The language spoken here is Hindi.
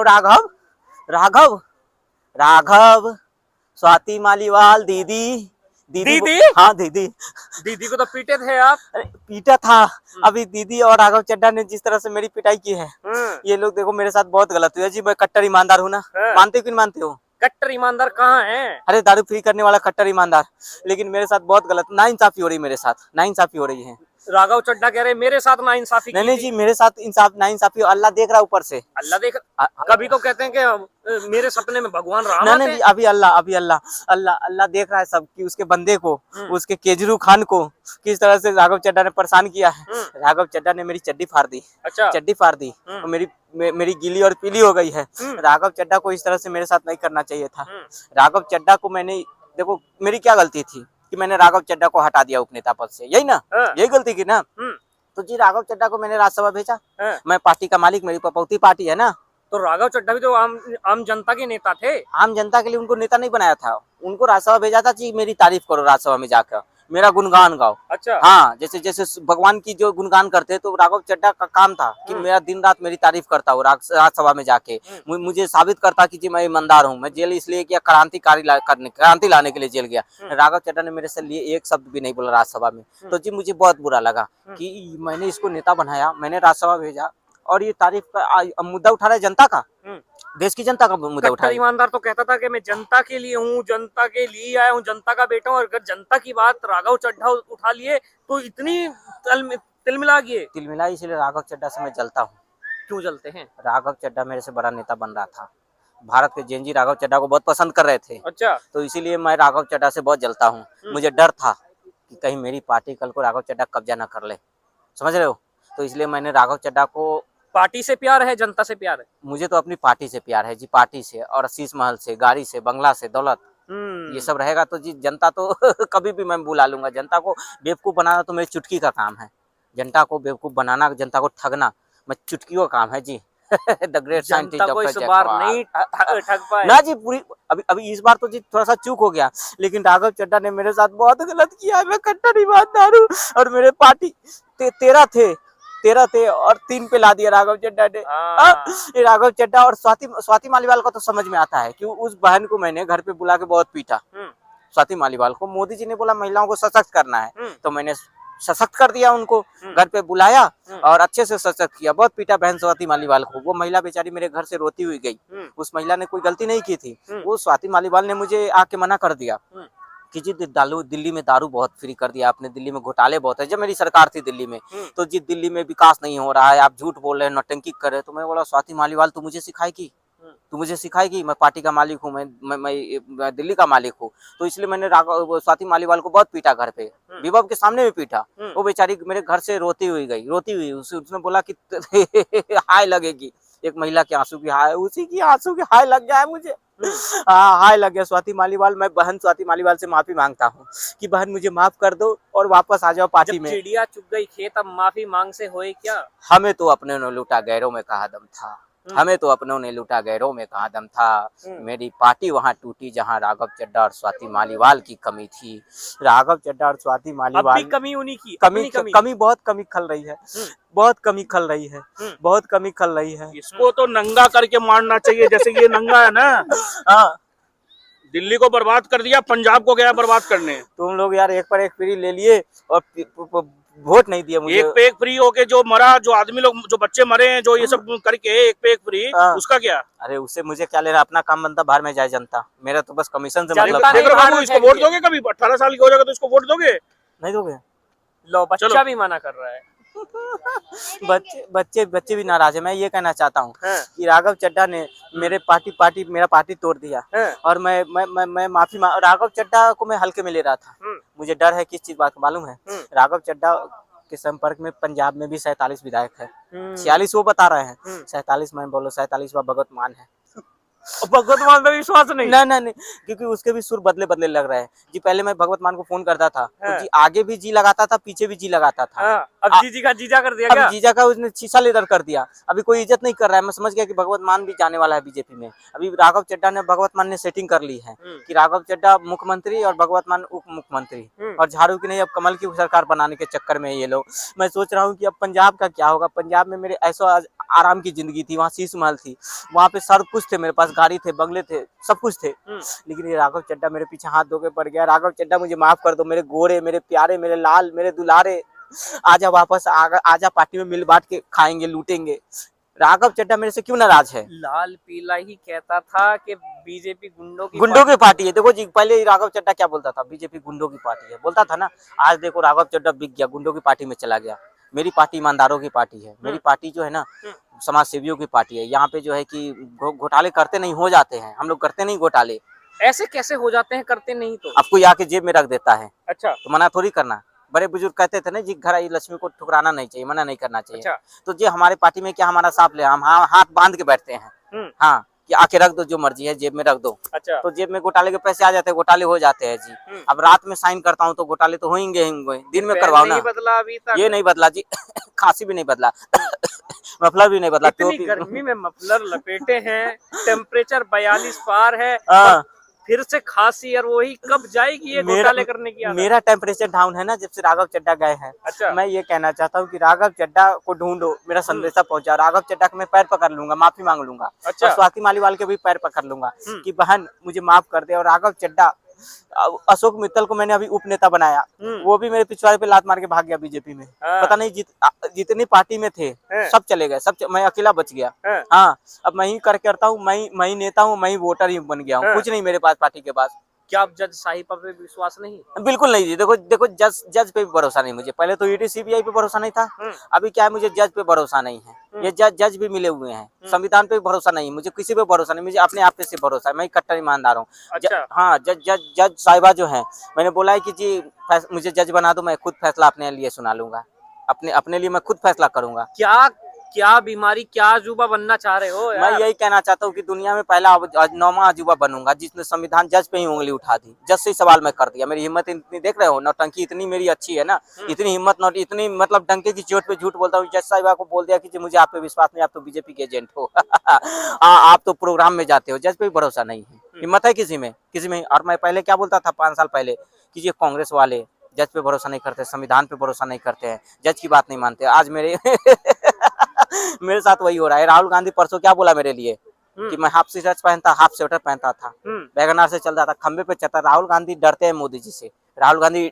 राघव राघव राघव स्वाति मालीवाल दीदी दीदी? हाँ दीदी। दीदी को तो पीटे थे आप। अरे पीटा था। अभी दीदी और राघव चड्ढा ने जिस तरह से मेरी पिटाई की है, ये लोग देखो मेरे साथ बहुत गलत हुआ जी। मैं कट्टर ईमानदार हूँ ना, मानते हो कि नहीं मानते हो? कट्टर ईमानदार कहाँ है? अरे दारू फ्री करने वाला कट्टर ईमानदार। लेकिन मेरे साथ बहुत गलत नाइंसाफी हो रही, मेरे साथ नाइंसाफी हो रही है। राघव चड्ढा कह रहे मेरे साथ नाइंसाफी नहीं की नहीं थी। जी, मेरे साथ इंसाफ नाइंसाफी अल्लाह देख रहा है ऊपर से। अल्लाह देख, कभी तो कहते हैं कि मेरे सपने में भगवान राम नहीं आते नहीं हैं। जी, अभी अल्लाह देख रहा है सब कि उसके बंदे को, उसके केजरू खान को किस तरह से राघव चड्ढा ने परेशान किया है। राघव चड्ढा ने मेरी चड्डी फाड़ दी। अच्छा। चड्डी फाड़ दी और मेरी गीली और पीली हो गई है। राघव चड्ढा को इस तरह से मेरे साथ नहीं करना चाहिए था। राघव चड्ढा को मैंने, देखो मेरी क्या गलती थी कि मैंने राघव चड्ढा को हटा दिया उपनेता पद से, यही ना? यही गलती की ना? तो जी राघव चड्ढा को मैंने राज्यसभा भेजा। मैं पार्टी का मालिक, मेरी पपौती पार्टी है ना। तो राघव चड्ढा भी तो आम जनता के नेता थे। आम जनता के लिए उनको नेता नहीं बनाया था, उनको राज्यसभा भेजा था जी मेरी तारीफ करो राज्यसभा में जाकर, मेरा गुणगान गाओ। अच्छा। हाँ, जैसे जैसे भगवान की जो गुणगान करते तो राघव चड्ढा का काम था कि मेरा दिन रात मेरी तारीफ करता हूँ राज्यसभा में जाके, मुझे साबित करता कि जी मैं ईमानदार हूँ। मैं जेल इसलिए किया, क्रांति लाने के लिए जेल गया। राघव चड्ढा ने मेरे से लिए एक शब्द भी नहीं बोला राज्यसभा में। तो जी मुझे बहुत बुरा लगा कि मैंने इसको नेता बनाया, मैंने राज्यसभा भेजा और ये तारीफ का मुद्दा उठा रहा है जनता का, देश की जनता का मुद्दा उठा रहा है। ईमानदार तो कहता था कि मैं जनता के लिए हूँ, जनता के लिए आया हूँ, जनता का बेटा हूँ। और अगर जनता की बात राघव चड्ढा उठा लिए तो इतनी तिलमिला गए। तिलमिला इसलिए राघव चड्ढा से मैं जलता हूँ। क्यों जलते हैं? राघव चड्ढा मेरे से बड़ा नेता बन रहा था। भारत के जेनजी राघव चड्ढा को बहुत पसंद कर रहे थे। अच्छा। तो इसीलिए मैं राघव चड्ढा से बहुत जलता हूँ। मुझे डर था कि कहीं मेरी पार्टी कल को राघव चड्ढा कब्जा ना कर ले, समझ रहे हो? तो इसलिए मैंने राघव चड्ढा को, पार्टी से प्यार है, जनता से प्यार है? मुझे तो अपनी पार्टी से प्यार है जी, पार्टी से और शीश महल से, गाड़ी से, बंगला से, दौलत, ये सब रहेगा तो जी जनता तो कभी भी मैं बुला लूंगा। जनता को बेवकूफ बनाना तो मेरी चुटकी का काम है। जनता को बेवकूफ बनाना, जनता को ठगना मैं चुटकियों का काम है जी। द ग्रेट साइंटिस्ट डॉक्टर नहीं ठग पाए ना जी। पूरी अभी इस बार तो जी थोड़ा सा चूक हो गया, लेकिन राघव चड्ढा ने मेरे साथ बहुत गलत किया। मैं कट्टर ईमानदार हूँ और मेरे पार्टी 13 थे और 3 पे ला दिया राघव चड्ढा ने। ये राघव चड्ढा और स्वाति मालीवाल का तो समझ में आता है कि उस बहन को मैंने घर पे बुला के बहुत पीटा। स्वाति मालीवाल को मोदी जी ने बोला महिलाओं को सशक्त करना है, तो मैंने सशक्त कर दिया उनको, घर पे बुलाया और अच्छे से सशक्त किया। बहुत पीटा बहन स्वाति मालीवाल को। वो महिला बेचारी मेरे घर से रोती हुई गई। उस महिला ने कोई गलती नहीं की थी। वो स्वाति मालीवाल ने मुझे आके मना कर दिया कि जी दिल्ली में दारू बहुत फ्री कर दिया आपने, दिल्ली में घोटाले बहुत है। जब मेरी सरकार थी दिल्ली में, तो जी दिल्ली में विकास नहीं हो रहा है, आप झूठ बोल रहे हैं, नौटंकी कर रहे हैं। तो मैं बोला स्वाति मालीवाल तू मुझे सिखाएगी, मैं पार्टी का मालिक हूँ, मैं दिल्ली का मालिक हूँ। तो इसलिए मैंने स्वाति मालीवाल को बहुत पीटा, घर पे विभव के सामने भी पीटा। वो बेचारी मेरे घर से रोती हुई उसने बोला कि हाय लगेगी, एक महिला के आंसू की हाय, उसी की आंसू की हाय लग गया है मुझे। हाय लग गया स्वाति मालीवाल। मैं बहन स्वाति मालीवाल से माफी मांगता हूँ कि बहन मुझे माफ कर दो और वापस आ जाओ पार्टी में। चिड़िया चुग गई खेत, अब माफी मांग से होए क्या? हमें तो अपने ने लूटा, गैरों में कहा दम था। हमें तो अपनों ने लूटा, गैरों में कहा दम था। मेरी पार्टी वहां टूटी जहां राघव चड्ढा और स्वाति मालीवाल की कमी थी। राघव चड्ढा और स्वाति मालीवाल, अब भी कमी उन्हीं की, कमी बहुत कमी खल रही है, बहुत कमी खल रही है, बहुत कमी खल रही है। इसको तो नंगा करके मारना चाहिए, जैसे ये नंगा है ना। हाँ, दिल्ली को बर्बाद कर दिया, पंजाब को गया बर्बाद करने। तुम लोग यार एक पर एक फ्री ले लिए और वोट नहीं दिया मुझे। एक पे एक फ्री होके जो मरा, जो आदमी लोग, जो बच्चे मरे हैं, जो ये सब करके एक पे एक फ्री, उसका क्या? अरे उससे मुझे क्या लेना, अपना काम बनता बाहर में जाए जनता। मेरा तो बस कमीशन से मतलब। बाबू इसको वोट दोगे कभी? 18 साल की हो जाएगा तो इसको वोट दोगे? नहीं दोगे? लो बच्चा भी मना कर रहा है। बच्चे भी नाराज है। मैं ये कहना चाहता हूँ कि राघव चड्ढा ने मेरा पार्टी तोड़ दिया और मैं माफी राघव चड्ढा को मैं हल्के में ले रहा था। मुझे डर है किस चीज बात मालूम है? राघव चड्ढा के संपर्क में पंजाब में भी 47 विधायक है। 46 वो बता रहे हैं, 47 मैं बोलो 47 भगवत मान है। भगवत मान में विश्वास नहीं? नहीं, क्योंकि उसके भी सुर बदले लग रहे हैं जी। पहले मैं भगवत मान को फोन करता था तो जी आगे भी जी लगाता था, पीछे भी जी लगाता था। अब जीजी का जीजा कर दिया क्या? जीजा का उसने शीशा लेदर कर दिया। अभी कोई इज्जत नहीं कर रहा है। मैं समझ गया कि भगवत मान भी जाने वाला है बीजेपी में। अभी राघव चड्ढा ने, भगवत मान ने सेटिंग कर ली है कि राघव चड्ढा मुख्यमंत्री और भगवत मान उप मुख्यमंत्री, और झाड़ू की नहीं अब कमल की सरकार बनाने के चक्कर में ये लोग। मैं सोच रहा हूँ कि अब पंजाब का क्या होगा। पंजाब में मेरे ऐसा आराम की जिंदगी थी, वहाँ शीश महल थी, वहाँ पे सब कुछ थे, मेरे पास गाड़ी थे, बंगले थे, सब कुछ थे। लेकिन ये राघव चड्ढा मेरे पीछे हाथ धो के पड़ गया। राघव चड्ढा मुझे माफ कर दो, मेरे गोरे, मेरे प्यारे, मेरे लाल, मेरे दुलारे, आजा वापस, आजा पार्टी में मिल बांट के खाएंगे, लूटेंगे। राघव चड्ढा मेरे से क्यों नाराज है? लाल पीला ही कहता था कि बीजेपी गुंडों की पार्टी है। देखो जी, पहले राघव चड्ढा क्या बोलता था, बीजेपी गुंडों की पार्टी है, बोलता था ना। आज देखो राघव चड्ढा बिक गया, गुंडों की पार्टी में चला गया। मेरी पार्टी ईमानदारों की पार्टी है, मेरी पार्टी जो है ना समाज सेवियों की पार्टी है। यहाँ पे जो है कि घोटाले करते नहीं, हो जाते हैं, हम लोग करते नहीं घोटाले। ऐसे कैसे हो जाते हैं, करते नहीं तो? आपको ये आके जेब में रख देता है, अच्छा तो मना थोड़ी करना। बड़े बुजुर्ग कहते थे ना जी, घर आई लक्ष्मी को ठुकराना नहीं चाहिए, मना नहीं करना चाहिए। अच्छा। तो जी हमारे पार्टी में क्या, हमारा सांप ले, हम हाथ बांध के बैठते हैं। हाँ, कि आके रख दो, जो मर्जी है जेब में रख दो। अच्छा। तो जेब में घोटाले के पैसे आ जाते हैं, घोटाले हो जाते हैं जी। अब रात में साइन करता हूँ तो घोटाले तो होंगे ही, दिन में करवाओ ना। नहीं बदला अभी तक? ये नहीं बदला जी। खांसी भी नहीं बदला, मफलर भी नहीं बदला। इतनी गर्मी में मफलर लपेटे हैं, टेम्परेचर 42 पार है, फिर से खांसी, और वही कब जाएगी ये घोटाले करने की आदत? मेरा टेम्परेचर डाउन है ना जब से राघव चड्ढा गए हैं। अच्छा। मैं ये कहना चाहता हूँ कि राघव चड्ढा को ढूंढो, मेरा संदेशा पहुंचा। राघव चड्ढा को मैं पैर पकड़ लूंगा, माफी मांग लूंगा। अच्छा। और स्वाति मालीवाल के भी पैर पकड़ लूंगा कि बहन मुझे माफ कर दे। और राघव चड्ढा, अशोक मित्तल को मैंने अभी उप नेता बनाया, वो भी मेरे पिछवाड़े पे लात मार के भाग गया बीजेपी में। पता नहीं जितनी पार्टी में थे सब चले गए, मैं अकेला बच गया। हाँ, अब मैं ही करता हूँ, मैं ही नेता हूँ, मैं ही वोटर ही बन गया हूँ। कुछ नहीं मेरे पास पार्टी के पास। क्या आप जज साहिबा पे विश्वास नहीं? बिल्कुल नहीं जी। देखो जज पे भी भरोसा नहीं मुझे। पहले तो ईडी सीबीआई पे भरोसा नहीं था, अभी क्या है, मुझे जज पे भरोसा नहीं है। ये जज भी मिले हुए हैं। संविधान पे भी भरोसा नहीं, मुझे किसी पे भरोसा नहीं, मुझे अपने आप पे से भरोसा है। मैं कट्टर ईमानदार हूँ। अच्छा। हाँ, जज साहिबा जो है, मैंने बोला है कि जी मुझे जज बना दो, मैं खुद फैसला अपने लिए सुना लूंगा, अपने लिए मैं खुद फैसला करूंगा। क्या बीमारी, क्या अजूबा बनना चाह रहे हो यार? मैं यही कहना चाहता हूँ कि दुनिया में पहला 9वां अजूबा बनूंगा जिसने संविधान जज पे ही उंगली उठा दी, जज से ही सवाल मैं कर दिया। मेरी हिम्मत इतनी देख रहे हो, नौटंकी इतनी मेरी अच्छी है ना, इतनी हिम्मत, इतनी मतलब डंके की चोट पे झूठ बोलता हूँ। जज साहिबा को बोल दिया कि मुझे आप पे विश्वास नहीं, आप तो बीजेपी के एजेंट हो। आप तो प्रोग्राम में जाते हो, जज पे भी भरोसा नहीं है। हिम्मत है किसी में? और मैं पहले क्या बोलता था 5 साल पहले कि ये कांग्रेस वाले जज पे भरोसा नहीं करते, संविधान पे भरोसा नहीं करते हैं, जज की बात नहीं मानते। आज मेरे मेरे साथ वही हो रहा है। राहुल गांधी परसों क्या बोला मेरे लिए कि मैं हाफ टी-शर्ट पहनता, हाफ स्वेटर पहनता था, वैगनार से चलता था, खंबे पे चलता। राहुल गांधी डरते हैं मोदी जी से। राहुल गांधी